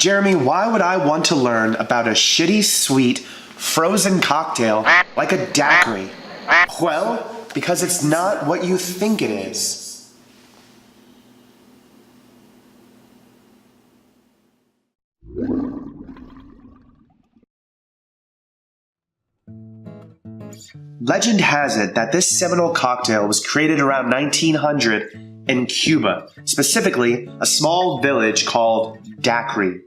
Jeremy, why would I want to learn about a shitty, sweet, frozen cocktail like a daiquiri? Well, because it's not what you think it is. Legend has it that this seminal cocktail was created around 1900 in Cuba, specifically a small village called Daiquiri.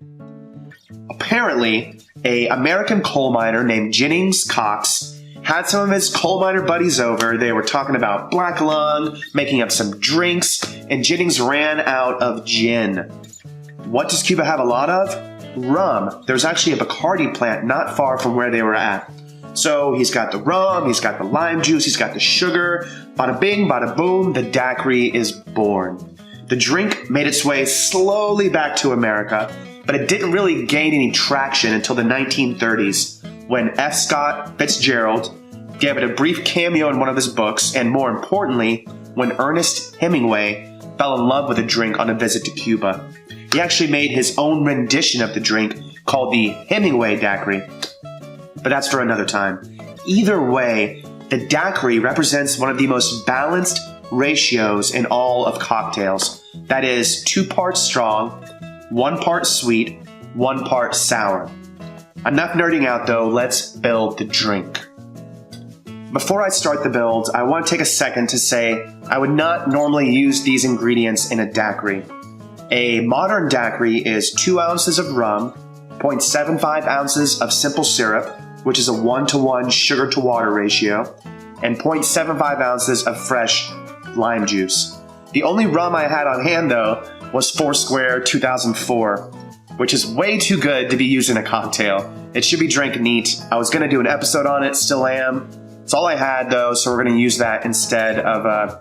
Apparently, an American coal miner named Jennings Cox had some of his coal miner buddies over. They were talking about black lung, making up some drinks, and Jennings ran out of gin. What does Cuba have a lot of? Rum. There's actually a Bacardi plant not far from where they were at. So he's got the rum, he's got the lime juice, he's got the sugar. Bada bing, bada boom, the daiquiri is born. The drink made its way slowly back to America, but it didn't really gain any traction until the 1930s, when F. Scott Fitzgerald gave it a brief cameo in one of his books, and more importantly, when Ernest Hemingway fell in love with the drink on a visit to Cuba. He actually made his own rendition of the drink called the Hemingway Daiquiri. But that's for another time. Either way, the daiquiri represents one of the most balanced ratios in all of cocktails. That is 2 parts strong, 1 part sweet, 1 part sour. Enough nerding out though, let's build the drink. Before I start the build, I want to take a second to say I would not normally use these ingredients in a daiquiri. A modern daiquiri is 2 ounces of rum, 0.75 ounces of simple syrup, which is a 1-to-1 sugar to water ratio, and 0.75 ounces of fresh lime juice. The only rum I had on hand though was Foursquare 2004, which is way too good to be used in a cocktail. It should be drank neat. I was gonna do an episode on it, still am. It's all I had though, so we're gonna use that instead of a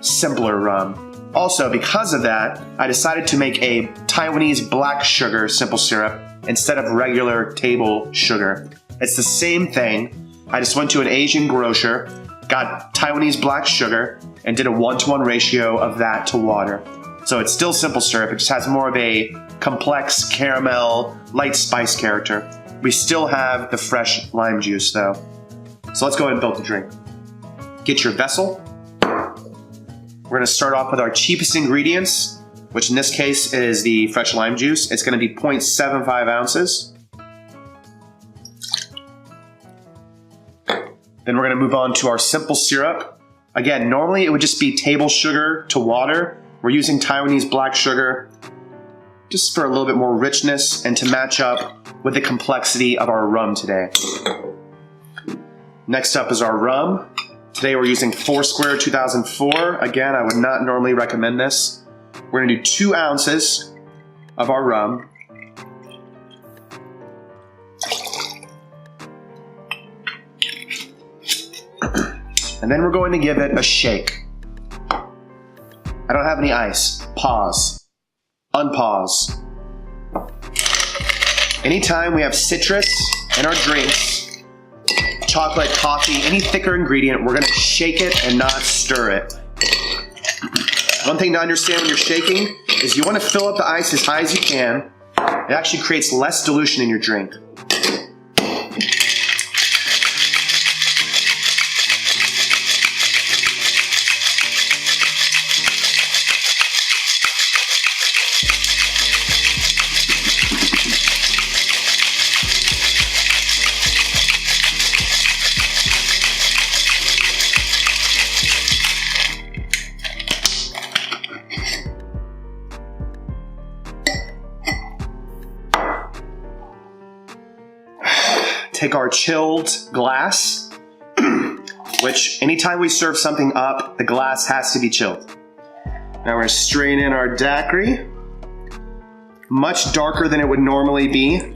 simpler rum. Also, because of that, I decided to make a Taiwanese black sugar simple syrup instead of regular table sugar. It's the same thing. I just went to an Asian grocer, got Taiwanese black sugar, and did a 1-to-1 ratio of that to water. So it's still simple syrup, it just has more of a complex caramel, light spice character. We still have the fresh lime juice though. So let's go ahead and build the drink. Get your vessel. We're gonna start off with our cheapest ingredients, which in this case is the fresh lime juice. It's gonna be 0.75 ounces. Then we're gonna move on to our simple syrup. Again, normally it would just be table sugar to water. We're using Taiwanese black sugar just for a little bit more richness and to match up with the complexity of our rum today. Next up is our rum. Today we're using Foursquare 2004. Again, I would not normally recommend this. We're gonna do 2 ounces of our rum. And then we're going to give it a shake. I don't have any ice. Pause. Unpause. Anytime we have citrus in our drinks, chocolate, coffee, any thicker ingredient, we're gonna shake it and not stir it. One thing to understand when you're shaking is you wanna fill up the ice as high as you can. It actually creates less dilution in your drink. Take our chilled glass, which anytime we serve something up, the glass has to be chilled. Now we're straining in our daiquiri. Much darker than it would normally be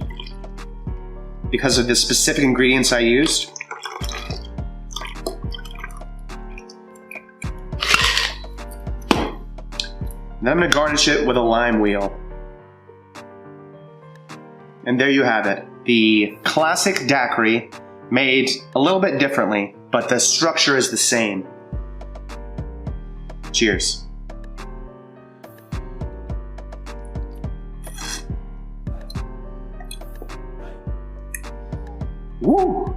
because of the specific ingredients I used. Then I'm gonna garnish it with a lime wheel. And there you have it. The classic daiquiri made a little bit differently, but the structure is the same. Cheers. Woo!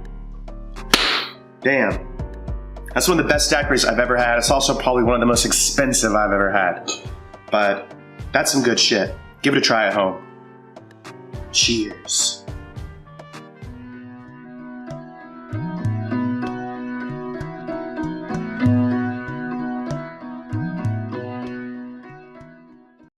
Damn. That's one of the best daiquiris I've ever had. It's also probably one of the most expensive I've ever had. But that's some good shit. Give it a try at home. Cheers.